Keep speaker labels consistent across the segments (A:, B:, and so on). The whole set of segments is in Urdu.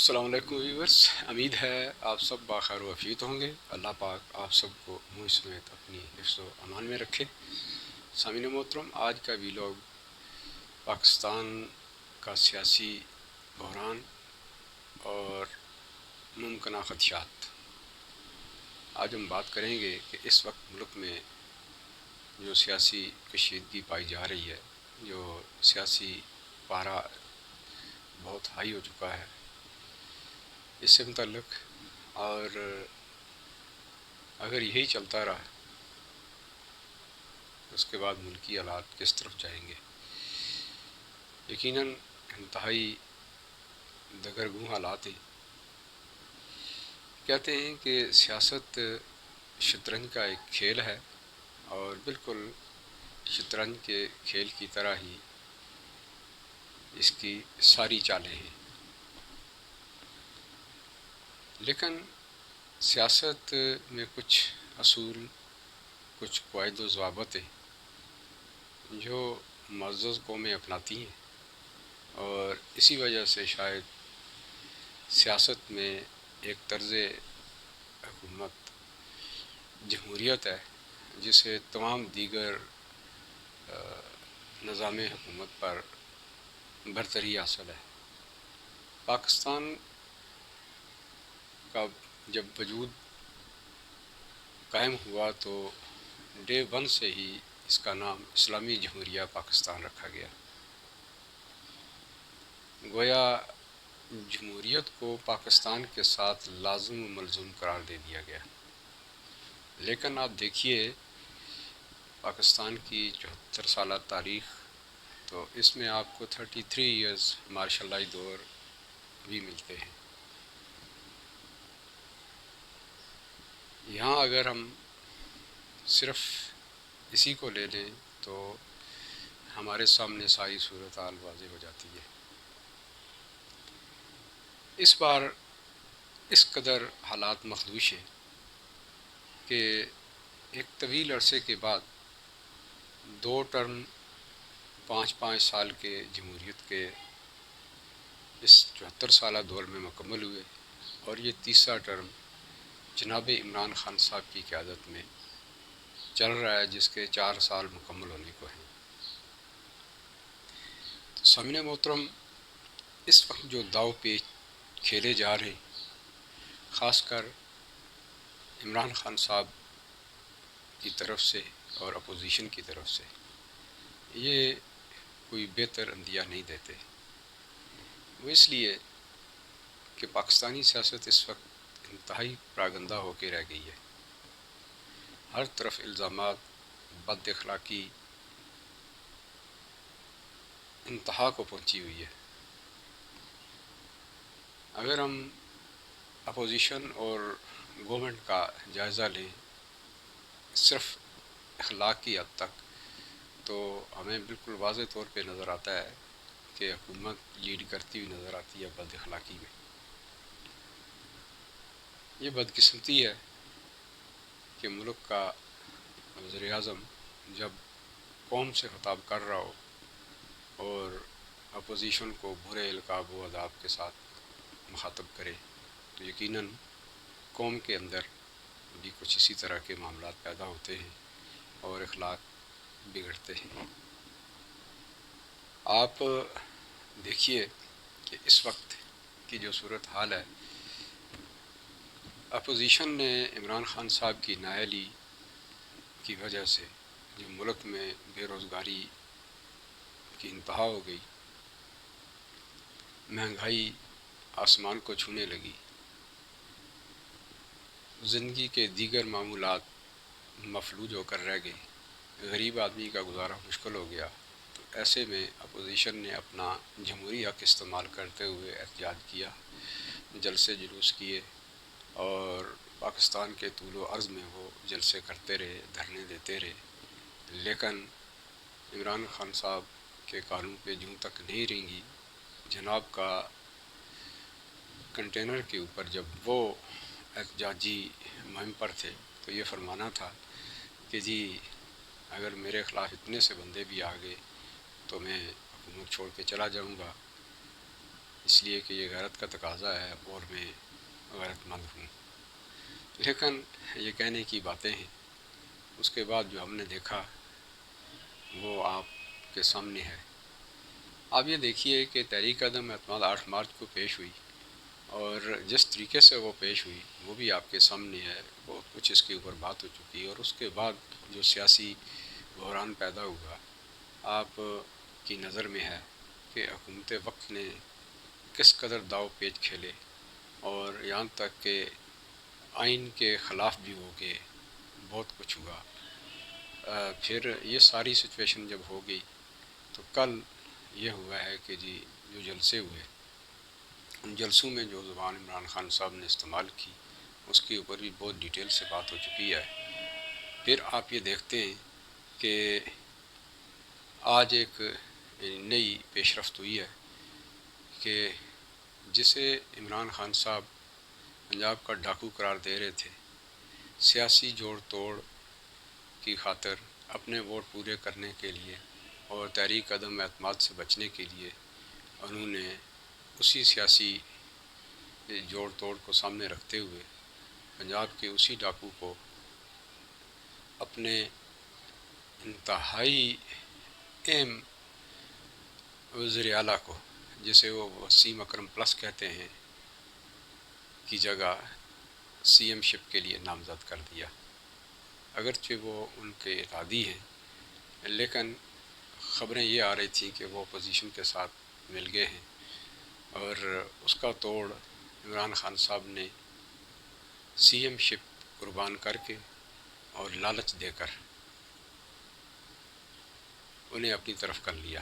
A: السلام علیکم ویورس، امید ہے آپ سب باخیر و عافیت ہوں گے۔ اللہ پاک آپ سب کو منہ سمیت اپنی حفظ و امان میں رکھے۔ سامعین محترم، آج کا ویلاگ پاکستان کا سیاسی بحران اور ممکنہ خدشات۔ آج ہم بات کریں گے کہ اس وقت ملک میں جو سیاسی کشیدگی پائی جا رہی ہے، جو سیاسی پارہ بہت ہائی ہو چکا ہے، اس سے متعلق، اور اگر یہی چلتا رہا اس کے بعد ملکی حالات کس طرف جائیں گے۔ یقیناً انتہائی دگرگوں حالات ہیں۔ کہتے ہیں کہ سیاست شطرنج کا ایک کھیل ہے، اور بالکل شطرنج کے کھیل کی طرح ہی اس کی ساری چالیں ہیں۔ لیکن سیاست میں کچھ اصول، کچھ قواعد و ضوابط ہیں جو معزز قومیں اپناتی ہیں، اور اسی وجہ سے شاید سیاست میں ایک طرز حکومت جمہوریت ہے جسے تمام دیگر نظام حکومت پر برتری حاصل ہے۔ پاکستان کا جب وجود قائم ہوا تو ڈے ون سے ہی اس کا نام اسلامی جمہوریہ پاکستان رکھا گیا۔ گویا جمہوریت کو پاکستان کے ساتھ لازم و ملزوم قرار دے دیا گیا۔ لیکن آپ دیکھیے پاکستان کی 74 سالہ تاریخ، تو اس میں آپ کو 33 ایئرز مارشل لائی دور بھی ملتے ہیں۔ یہاں اگر ہم صرف اسی کو لے لیں تو ہمارے سامنے ساری صورتحال واضح ہو جاتی ہے۔ اس بار اس قدر حالات مخدوش ہیں کہ ایک طویل عرصے کے بعد 2 ٹرم 5 سال کے جمہوریت کے اس 74 سالہ دور میں مکمل ہوئے، اور یہ تیسرا ٹرم جناب عمران خان صاحب کی قیادت میں چل رہا ہے، جس کے 4 سال مکمل ہونے کو ہیں۔ تو سامعین محترم، اس وقت جو داؤ پیچ کھیلے جا رہے ہیں، خاص کر عمران خان صاحب کی طرف سے اور اپوزیشن کی طرف سے، یہ کوئی بہتر اندیہ نہیں دیتے۔ وہ اس لیے کہ پاکستانی سیاست اس وقت انتہائی پراگندہ ہو کے رہ گئی ہے۔ ہر طرف الزامات، بد اخلاقی انتہا کو پہنچی ہوئی ہے۔ اگر ہم اپوزیشن اور گورنمنٹ کا جائزہ لیں صرف اخلاق کی حد تک، تو ہمیں بالکل واضح طور پہ نظر آتا ہے کہ حکومت لیڈ کرتی ہوئی نظر آتی ہے بد اخلاقی میں۔ یہ بدقسمتی ہے کہ ملک کا وزیر اعظم جب قوم سے خطاب کر رہا ہو اور اپوزیشن کو برے القاب و آداب کے ساتھ مخاطب کرے، تو یقیناً قوم کے اندر بھی کچھ اسی طرح کے معاملات پیدا ہوتے ہیں اور اخلاق بگڑتے ہیں۔ آپ دیکھیے کہ اس وقت کی جو صورتحال ہے، اپوزیشن نے عمران خان صاحب کی نااہلی کی وجہ سے جو ملک میں بے روزگاری کی انتہا ہو گئی، مہنگائی آسمان کو چھونے لگی، زندگی کے دیگر معمولات مفلوج ہو کر رہ گئے، غریب آدمی کا گزارا مشکل ہو گیا، تو ایسے میں اپوزیشن نے اپنا جمہوری حق استعمال کرتے ہوئے احتجاج کیا، جلسے جلوس کیے، اور پاکستان کے طول و عرض میں وہ جلسے کرتے رہے، دھرنے دیتے رہے۔ لیکن عمران خان صاحب کے کانوں پہ جوں تک نہیں رینگی۔ جناب کا کنٹینر کے اوپر جب وہ احتجاجی مہم پر تھے تو یہ فرمانا تھا کہ جی اگر میرے خلاف اتنے سے بندے بھی آ گئے تو میں حکومت چھوڑ کے چلا جاؤں گا۔ اس لیے کہ یہ غیرت کا تقاضا ہے اور میں غیرت مند ہوں۔ لیکن یہ کہنے کی باتیں ہیں، اس کے بعد جو ہم نے دیکھا وہ آپ کے سامنے ہے۔ آپ یہ دیکھیے کہ تحریک عدم اعتماد 8 مارچ کو پیش ہوئی، اور جس طریقے سے وہ پیش ہوئی وہ بھی آپ کے سامنے ہے۔ بہت کچھ اس کے اوپر بات ہو چکی ہے، اور اس کے بعد جو سیاسی بحران پیدا ہوا آپ کی نظر میں ہے کہ حکومت وقت نے کس قدر داؤ پیچ کھیلے، اور یہاں تک کہ آئین کے خلاف بھی ہو کے بہت کچھ ہوا۔ پھر یہ ساری سچویشن جب ہو گئی تو کل یہ ہوا ہے کہ جی جو جلسے ہوئے، ان جلسوں میں جو زبان عمران خان صاحب نے استعمال کی اس کے اوپر بھی بہت ڈیٹیل سے بات ہو چکی ہے۔ پھر آپ یہ دیکھتے ہیں کہ آج ایک نئی پیش رفت ہوئی ہے کہ جسے عمران خان صاحب پنجاب کا ڈاکو قرار دے رہے تھے، سیاسی جوڑ توڑ کی خاطر اپنے ووٹ پورے کرنے کے لیے اور تحریک عدم اعتماد سے بچنے کے لیے انہوں نے اسی سیاسی جوڑ توڑ کو سامنے رکھتے ہوئے پنجاب کے اسی ڈاکو کو اپنے انتہائی اہم وزیر اعلیٰ کو، جسے وہ وسیم اکرم پلس کہتے ہیں، کی جگہ سی ایم شپ کے لیے نامزد کر دیا۔ اگرچہ وہ ان کے اتحادی ہیں، لیکن خبریں یہ آ رہی تھیں کہ وہ اپوزیشن کے ساتھ مل گئے ہیں، اور اس کا توڑ عمران خان صاحب نے سی ایم شپ قربان کر کے اور لالچ دے کر انہیں اپنی طرف کر لیا۔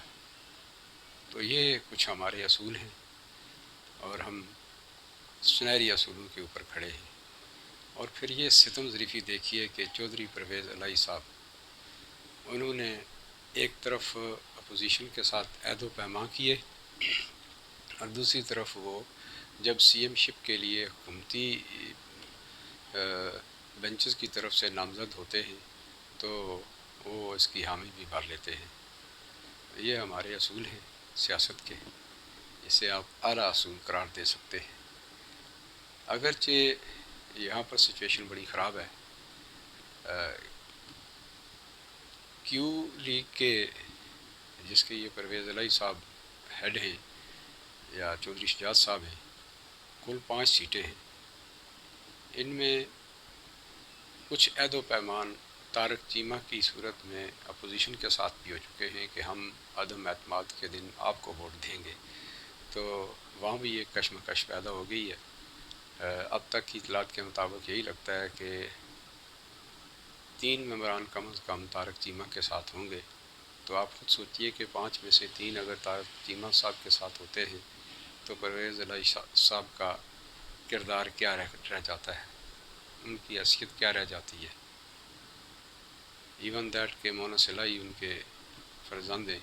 A: تو یہ کچھ ہمارے اصول ہیں، اور ہم سنہری اصولوں کے اوپر کھڑے ہیں۔ اور پھر یہ ستم ظریفی دیکھیے کہ چودھری پرویز الہی صاحب، انہوں نے ایک طرف اپوزیشن کے ساتھ عہد و پیمان کیے، اور دوسری طرف وہ جب سی ایم شپ کے لیے حکومتی بینچز کی طرف سے نامزد ہوتے ہیں تو وہ اس کی حامی بھی بھر لیتے ہیں۔ یہ ہمارے اصول ہیں سیاست کے، اسے آپ اعلیٰ اصول قرار دے سکتے ہیں۔ اگرچہ یہاں پر سچویشن بڑی خراب ہے، کیو لیگ کے جس کے یہ پرویز الہی صاحب ہیڈ ہیں یا چودھری شجاعت صاحب ہیں، کل 5 سیٹیں ہیں۔ ان میں کچھ عہد و پیمان طارق چیمہ کی صورت میں اپوزیشن کے ساتھ بھی ہو چکے ہیں کہ ہم عدم اعتماد کے دن آپ کو ووٹ دیں گے، تو وہاں بھی ایک کشمکش پیدا ہو گئی ہے۔ اب تک کی اطلاعات کے مطابق یہی لگتا ہے کہ 3 ممبران کم از کم طارق چیمہ کے ساتھ ہوں گے۔ تو آپ خود سوچئے کہ 5 میں سے 3 اگر طارق چیمہ صاحب کے ساتھ ہوتے ہیں تو پرویز الہی صاحب کا کردار کیا رہ جاتا ہے، ان کی حیثیت کیا رہ جاتی ہے۔ ایون دیٹ کہ مونس الہی ان کے فرزند ہیں،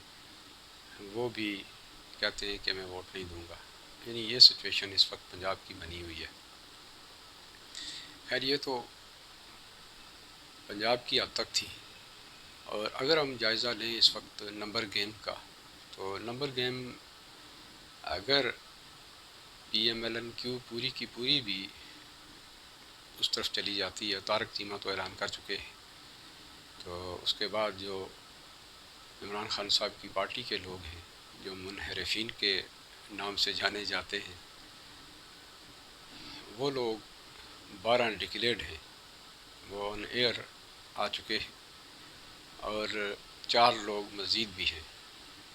A: وہ بھی کہتے ہیں کہ میں ووٹ نہیں دوں گا۔ یعنی یہ سچویشن اس وقت پنجاب کی بنی ہوئی ہے۔ خیر یہ تو پنجاب کی حد تک تھی، اور اگر ہم جائزہ لیں اس وقت نمبر گیم کا، تو نمبر گیم اگر پی ایم ایل این کیو پوری کی پوری بھی اس طرف چلی جاتی ہے، طارق چیمہ تو اعلان کر چکے ہیں، تو اس کے بعد جو عمران خان صاحب کی پارٹی کے لوگ ہیں جو منحرفین کے نام سے جانے جاتے ہیں، وہ لوگ 12 ڈکلیئرڈ ہیں، وہ آن ایئر آ چکے ہیں، اور 4 لوگ مزید بھی ہیں،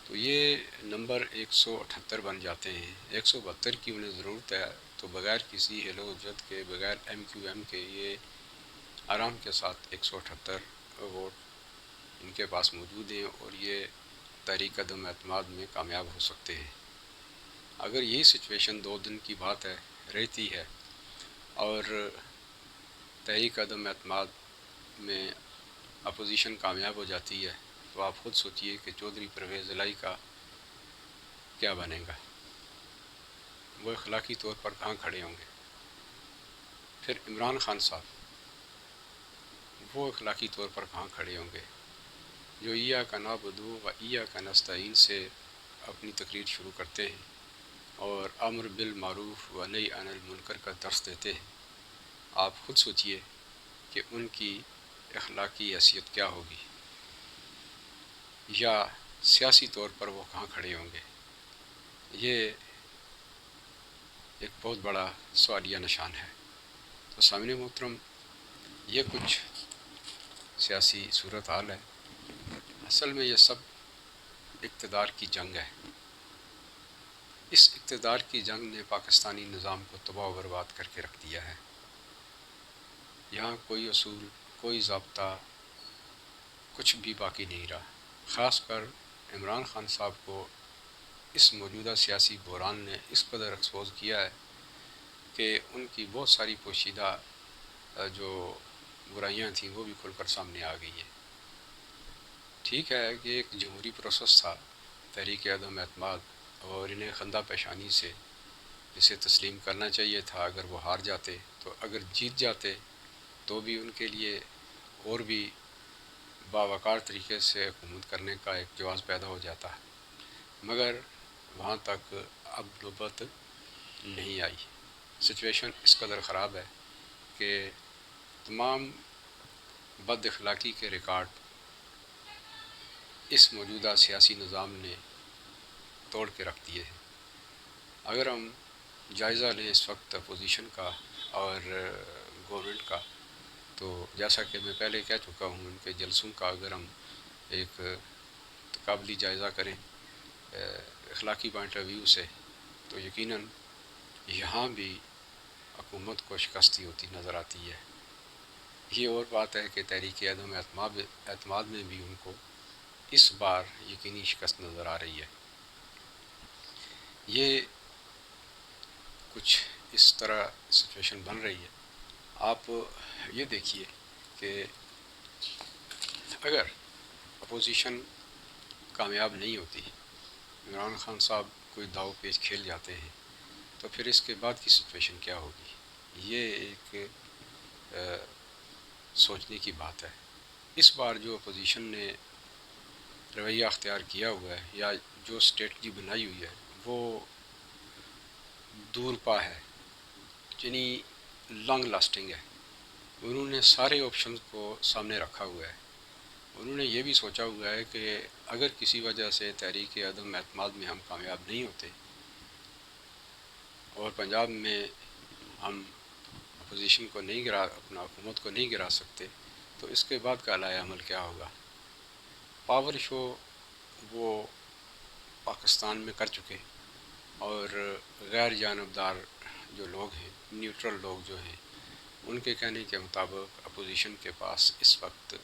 A: تو یہ نمبر 178 بن جاتے ہیں۔ 172 کی انہیں ضرورت ہے، تو بغیر کسی ہیلو حجت کے، بغیر ایم کیو ایم کے، یہ آرام کے ساتھ 178 ووٹ ان کے پاس موجود ہیں، اور یہ تحریک عدم اعتماد میں کامیاب ہو سکتے ہیں۔ اگر یہی سچویشن 2 دن کی بات ہے رہتی ہے اور تحریک عدم اعتماد میں اپوزیشن کامیاب ہو جاتی ہے، تو آپ خود سوچئے کہ چودھری پرویز الہی کا کیا بنے گا، وہ اخلاقی طور پر کہاں کھڑے ہوں گے۔ پھر عمران خان صاحب، وہ اخلاقی طور پر کہاں کھڑے ہوں گے، جو ایاک نعبد و ایاک نستعین سے اپنی تقریر شروع کرتے ہیں، اور امر بالمعروف و نہی عن المنکر کا درس دیتے ہیں، آپ خود سوچئے کہ ان کی اخلاقی حیثیت کیا ہوگی، یا سیاسی طور پر وہ کہاں کھڑے ہوں گے۔ یہ ایک بہت بڑا سوالیہ نشان ہے۔ تو سامعین محترم، یہ کچھ سیاسی صورتحال ہے۔ اصل میں یہ سب اقتدار کی جنگ ہے۔ اس اقتدار کی جنگ نے پاکستانی نظام کو تباہ و برباد کر کے رکھ دیا ہے۔ یہاں کوئی اصول، کوئی ضابطہ، کچھ بھی باقی نہیں رہا۔ خاص کر عمران خان صاحب کو اس موجودہ سیاسی بحران نے اس قدر ایکسپوز کیا ہے کہ ان کی بہت ساری پوشیدہ جو برائیاں تھیں وہ بھی کھل کر سامنے آ گئی ہیں۔ ٹھیک ہے کہ ایک جمہوری پروسیس تھا، تحریک عدم اعتماد، اور انہیں خندہ پیشانی سے اسے تسلیم کرنا چاہیے تھا۔ اگر وہ ہار جاتے تو، اگر جیت جاتے تو بھی ان کے لیے اور بھی باوقار طریقے سے حکومت کرنے کا ایک جواز پیدا ہو جاتا ہے، مگر وہاں تک اب نوبت نہیں آئی۔ سچویشن اس قدر خراب ہے کہ تمام بد اخلاقی کے ریکارڈ اس موجودہ سیاسی نظام نے توڑ کے رکھ دیے ہیں۔ اگر ہم جائزہ لیں اس وقت اپوزیشن کا اور گورنمنٹ کا، تو جیسا کہ میں پہلے کہہ چکا ہوں، ان کے جلسوں کا اگر ہم ایک تقابلی جائزہ کریں اخلاقی پوائنٹ آف ویو سے، تو یقیناً یہاں بھی حکومت کو شکستی ہوتی نظر آتی ہے۔ یہ اور بات ہے کہ تحریک عدم اعتماد میں بھی ان کو اس بار یقینی شکست نظر آ رہی ہے۔ یہ کچھ اس طرح سچویشن بن رہی ہے۔ آپ یہ دیکھیے کہ اگر اپوزیشن کامیاب نہیں ہوتی، عمران خان صاحب کوئی داؤ پیچ کھیل جاتے ہیں، تو پھر اس کے بعد کی سچویشن کیا ہوگی؟ یہ ایک سوچنے کی بات ہے۔ اس بار جو اپوزیشن نے رویہ اختیار کیا ہوا ہے یا جو اسٹریٹجی بنائی ہوئی ہے وہ دور پا ہے، یعنی لانگ لاسٹنگ ہے۔ انہوں نے سارے آپشنز کو سامنے رکھا ہوا ہے۔ انہوں نے یہ بھی سوچا ہوا ہے کہ اگر کسی وجہ سے تحریک عدم اعتماد میں ہم کامیاب نہیں ہوتے اور پنجاب میں ہم اپوزیشن کو نہیں گرا، اپنا حکومت کو نہیں گرا سکتے، تو اس کے بعد کا علاء عمل کیا ہوگا؟ پاور شو وہ پاکستان میں کر چکے، اور غیر جانبدار جو لوگ ہیں، نیوٹرل لوگ جو ہیں، ان کے کہنے کے مطابق اپوزیشن کے پاس اس وقت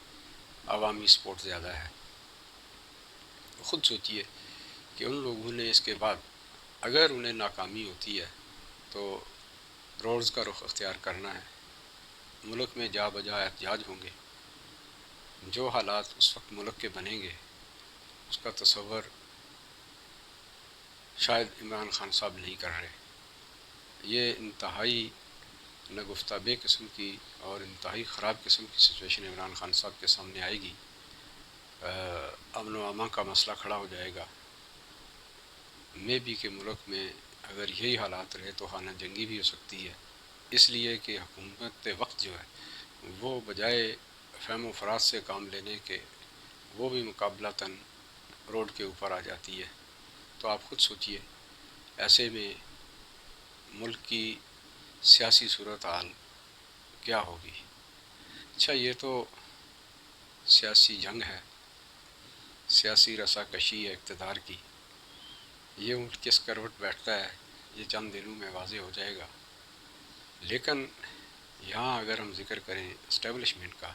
A: عوامی سپورٹ زیادہ ہے۔ خود سوچئے کہ ان لوگوں نے اس کے بعد اگر انہیں ناکامی ہوتی ہے تو روڈز کا رخ اختیار کرنا ہے، ملک میں جا بجا احتجاج ہوں گے۔ جو حالات اس وقت ملک کے بنیں گے اس کا تصور شاید عمران خان صاحب نہیں کر رہے۔ یہ انتہائی نگفتہ بے قسم کی اور انتہائی خراب قسم کی سچویشن عمران خان صاحب کے سامنے آئے گی۔ امن و امان کا مسئلہ کھڑا ہو جائے گا۔ میں بھی کہ ملک میں اگر یہی حالات رہے تو خانہ جنگی بھی ہو سکتی ہے، اس لیے کہ حکومت وقت جو ہے وہ بجائے فہم و فرات سے کام لینے کے وہ بھی مقابلتاً روڈ کے اوپر آ جاتی ہے۔ تو آپ خود سوچئے ایسے میں ملک کی سیاسی صورتحال کیا ہوگی؟ اچھا، یہ تو سیاسی جنگ ہے، سیاسی رسا کشی ہے اقتدار کی۔ یہ اونٹ کس کروٹ بیٹھتا ہے یہ چند دنوں میں واضح ہو جائے گا۔ لیکن یہاں اگر ہم ذکر کریں اسٹیبلشمنٹ کا،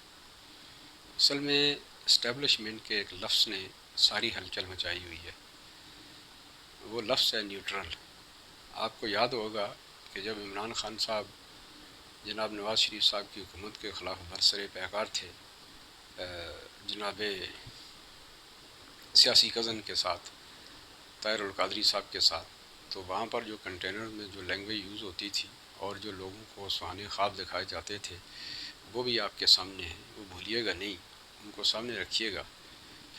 A: اصل میں اسٹیبلشمنٹ کے ایک لفظ نے ساری ہلچل مچائی ہوئی ہے۔ وہ لفظ ہے نیوٹرل۔ آپ کو یاد ہوگا کہ جب عمران خان صاحب جناب نواز شریف صاحب کی حکومت کے خلاف برسر پیکار تھے، جناب سیاسی کزن کے ساتھ، طاہر القادری صاحب کے ساتھ، تو وہاں پر جو کنٹینر میں جو لینگویج یوز ہوتی تھی اور جو لوگوں کو سہانے خواب دکھائے جاتے تھے وہ بھی آپ کے سامنے ہیں، وہ بھولیے گا نہیں، ان کو سامنے رکھیے گا۔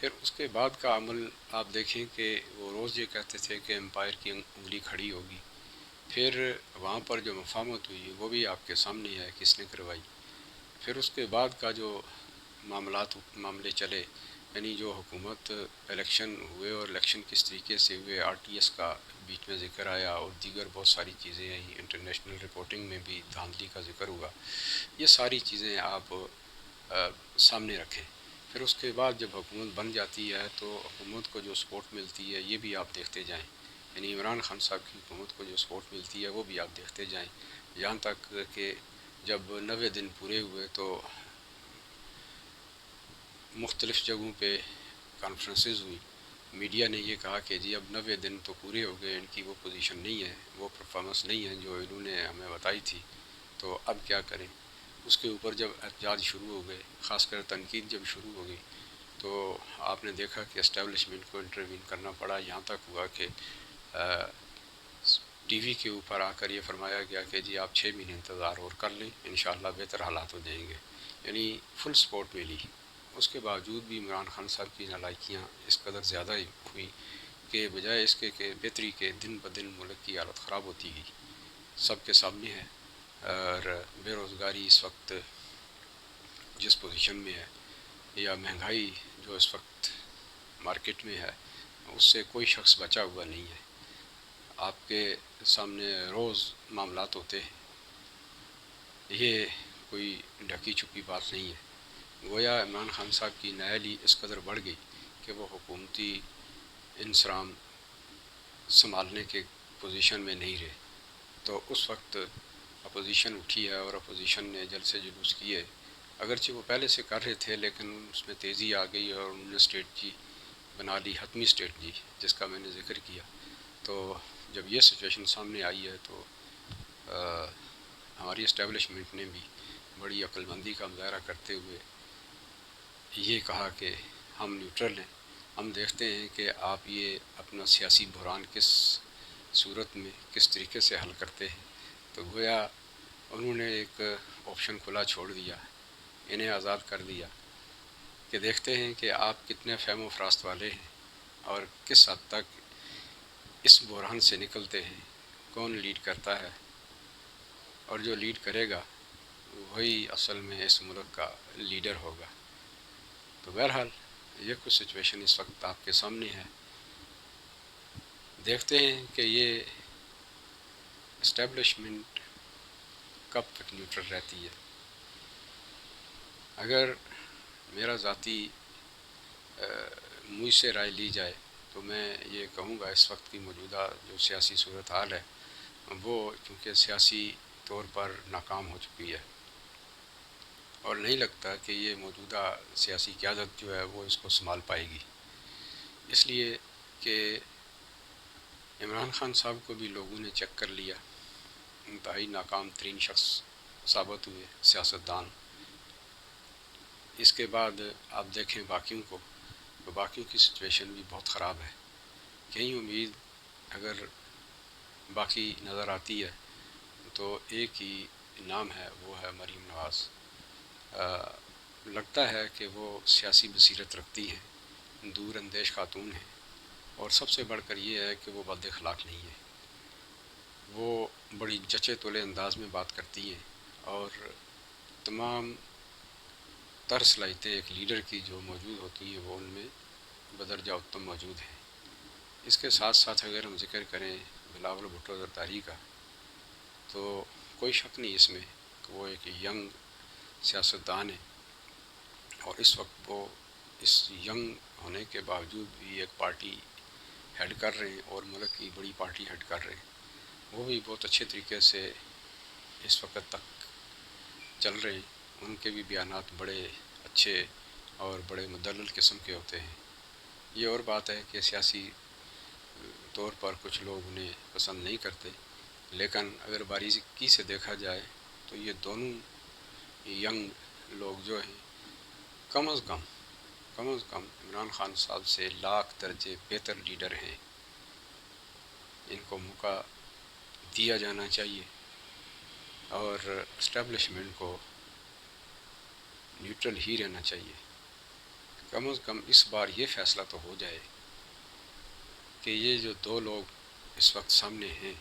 A: پھر اس کے بعد کا عمل آپ دیکھیں کہ وہ روز یہ کہتے تھے کہ امپائر کی انگلی کھڑی ہوگی، پھر وہاں پر جو مفاہمت ہوئی وہ بھی آپ کے سامنے ہے کس نے کروائی۔ پھر اس کے بعد کا جو معاملے چلے، یعنی جو حکومت الیکشن ہوئے اور الیکشن کس طریقے سے ہوئے، آر ٹی ایس کا بیچ میں ذکر آیا اور دیگر بہت ساری چیزیں آئیں، انٹرنیشنل رپورٹنگ میں بھی دھاندلی کا ذکر ہوا، یہ ساری چیزیں آپ سامنے رکھیں۔ پھر اس کے بعد جب حکومت بن جاتی ہے تو حکومت کو جو سپورٹ ملتی ہے یہ بھی آپ دیکھتے جائیں، یعنی عمران خان صاحب کی حکومت کو جو سپورٹ ملتی ہے وہ بھی آپ دیکھتے جائیں، یہاں تک کہ جب 90 دن پورے ہوئے تو مختلف جگہوں پہ کانفرنسز ہوئی، میڈیا نے یہ کہا کہ جی اب 90 دن تو پورے ہو گئے، ان کی وہ پوزیشن نہیں ہے، وہ پرفارمنس نہیں ہے جو انہوں نے ہمیں بتائی تھی، تو اب کیا کریں۔ اس کے اوپر جب احتجاج شروع ہو گئے، خاص کر تنقید جب شروع ہو گئی، تو آپ نے دیکھا کہ اسٹیبلشمنٹ کو انٹروین کرنا پڑا، یہاں تک ہوا کہ ٹی وی کے اوپر آ کر یہ فرمایا گیا کہ جی آپ 6 مہینے انتظار اور کر لیں، انشاءاللہ بہتر حالات ہو جائیں گے، یعنی فل سپورٹ ملی۔ اس کے باوجود بھی عمران خان صاحب کی نالائکیاں اس قدر زیادہ ہوئی کہ بجائے اس کے کہ بہتری کے دن بدن ملک کی حالت خراب ہوتی گئی، سب کے سامنے ہے۔ اور بے روزگاری اس وقت جس پوزیشن میں ہے، یا مہنگائی جو اس وقت مارکیٹ میں ہے، اس سے کوئی شخص بچا ہوا نہیں ہے، آپ کے سامنے روز معاملات ہوتے ہیں، یہ کوئی ڈھکی چھپی بات نہیں ہے۔ گویا عمران خان صاحب کی نائلی اس قدر بڑھ گئی کہ وہ حکومتی انصرام سنبھالنے کے پوزیشن میں نہیں رہے، تو اس وقت اپوزیشن اٹھی ہے اور اپوزیشن نے جلسے جلوس کیے، اگرچہ وہ پہلے سے کر رہے تھے لیکن اس میں تیزی آ گئی اور انہوں نے اسٹریٹجی بنا لی، حتمی اسٹریٹجی جس کا میں نے ذکر کیا۔ تو جب یہ سچویشن سامنے آئی ہے تو ہماری اسٹیبلشمنٹ نے بھی بڑی عقل مندی کا مظاہرہ کرتے ہوئے یہ کہا کہ ہم نیوٹرل ہیں، ہم دیکھتے ہیں کہ آپ یہ اپنا سیاسی بحران کس صورت میں کس طریقے سے حل کرتے ہیں۔ تو گویا انہوں نے ایک آپشن کھلا چھوڑ دیا، انہیں آزاد کر دیا کہ دیکھتے ہیں کہ آپ کتنے فہم و فراست والے ہیں اور کس حد تک اس بحران سے نکلتے ہیں، کون لیڈ کرتا ہے، اور جو لیڈ کرے گا وہی اصل میں اس ملک کا لیڈر ہوگا۔ تو بہرحال یہ کچھ سچویشن اس وقت آپ کے سامنے ہے، دیکھتے ہیں کہ یہ اسٹیبلشمنٹ کب تک نیوٹرل رہتی ہے۔ اگر میرا ذاتی مجھ سے رائے لی جائے تو میں یہ کہوں گا اس وقت کی موجودہ جو سیاسی صورتحال ہے وہ چونکہ سیاسی طور پر ناکام ہو چکی ہے، اور نہیں لگتا کہ یہ موجودہ سیاسی قیادت جو ہے وہ اس کو سنبھال پائے گی، اس لیے کہ عمران خان صاحب کو بھی لوگوں نے چیک کر لیا، انتہائی ناکام ترین شخص ثابت ہوئے سیاستدان۔ اس کے بعد آپ دیکھیں باقیوں کو، تو باقیوں کی سچویشن بھی بہت خراب ہے، یہی امید اگر باقی نظر آتی ہے تو ایک ہی نام ہے، وہ ہے مریم نواز۔ لگتا ہے کہ وہ سیاسی بصیرت رکھتی ہیں، دور اندیش خاتون ہیں، اور سب سے بڑھ کر یہ ہے کہ وہ بد اخلاق نہیں ہے، وہ بڑی جچے تلے انداز میں بات کرتی ہیں، اور تمام تر صلاحیتیں ایک لیڈر کی جو موجود ہوتی ہیں وہ ان میں بدرجہ اتم موجود ہیں۔ اس کے ساتھ ساتھ اگر ہم ذکر کریں بلاول بھٹو زرداری کا، تو کوئی شک نہیں اس میں کہ وہ ایک ینگ سیاستدان ہے، اور اس وقت وہ اس ینگ ہونے کے باوجود بھی ایک پارٹی ہیڈ کر رہے ہیں اور ملک کی بڑی پارٹی ہیڈ کر رہے ہیں، وہ بھی بہت اچھے طریقے سے اس وقت تک چل رہے ہیں، ان کے بھی بیانات بڑے اچھے اور بڑے مدلل قسم کے ہوتے ہیں۔ یہ اور بات ہے کہ سیاسی طور پر کچھ لوگ انہیں پسند نہیں کرتے، لیکن اگر باریکی سے دیکھا جائے تو یہ دونوں ینگ لوگ جو ہیں کم از کم عمران خان صاحب سے لاکھ درجے بہتر لیڈر ہیں، ان کو موقع دیا جانا چاہیے، اور اسٹیبلشمنٹ کو نیوٹرل ہی رہنا چاہیے۔ کم از کم اس بار یہ فیصلہ تو ہو جائے کہ یہ جو دو لوگ اس وقت سامنے ہیں،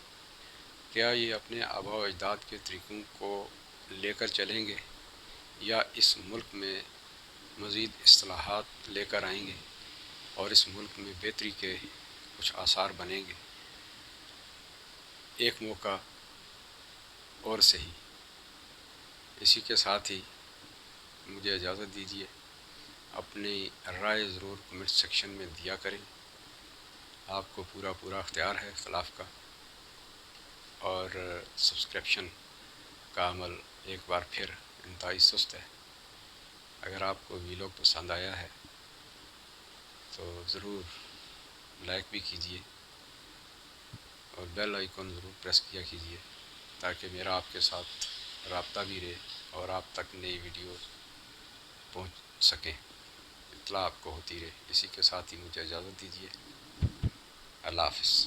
A: کیا یہ اپنے آباء و اجداد کے طریقوں کو لے کر چلیں گے یا اس ملک میں مزید اصلاحات لے کر آئیں گے اور اس ملک میں بہتری کے کچھ آثار بنیں گے۔ ایک موقع اور صحیح۔ اسی کے ساتھ ہی مجھے اجازت دیجیے، اپنی رائے ضرور کمنٹ سیکشن میں دیا کریں۔ آپ کو پورا اختیار ہے اختلاف کا، اور سبسکرپشن کا عمل ایک بار پھر انتہائی سست ہے۔ اگر آپ کو ویلوگ پسند آیا ہے تو ضرور لائک بھی کیجیے اور بیل آئیکن ضرور پریس کیا کیجیے تاکہ میرا آپ کے ساتھ رابطہ بھی رہے اور آپ تک نئی ویڈیو پہنچ سکیں، اطلاع آپ کو ہوتی رہے۔ اسی کے ساتھ ہی مجھے اجازت دیجیے، اللہ حافظ۔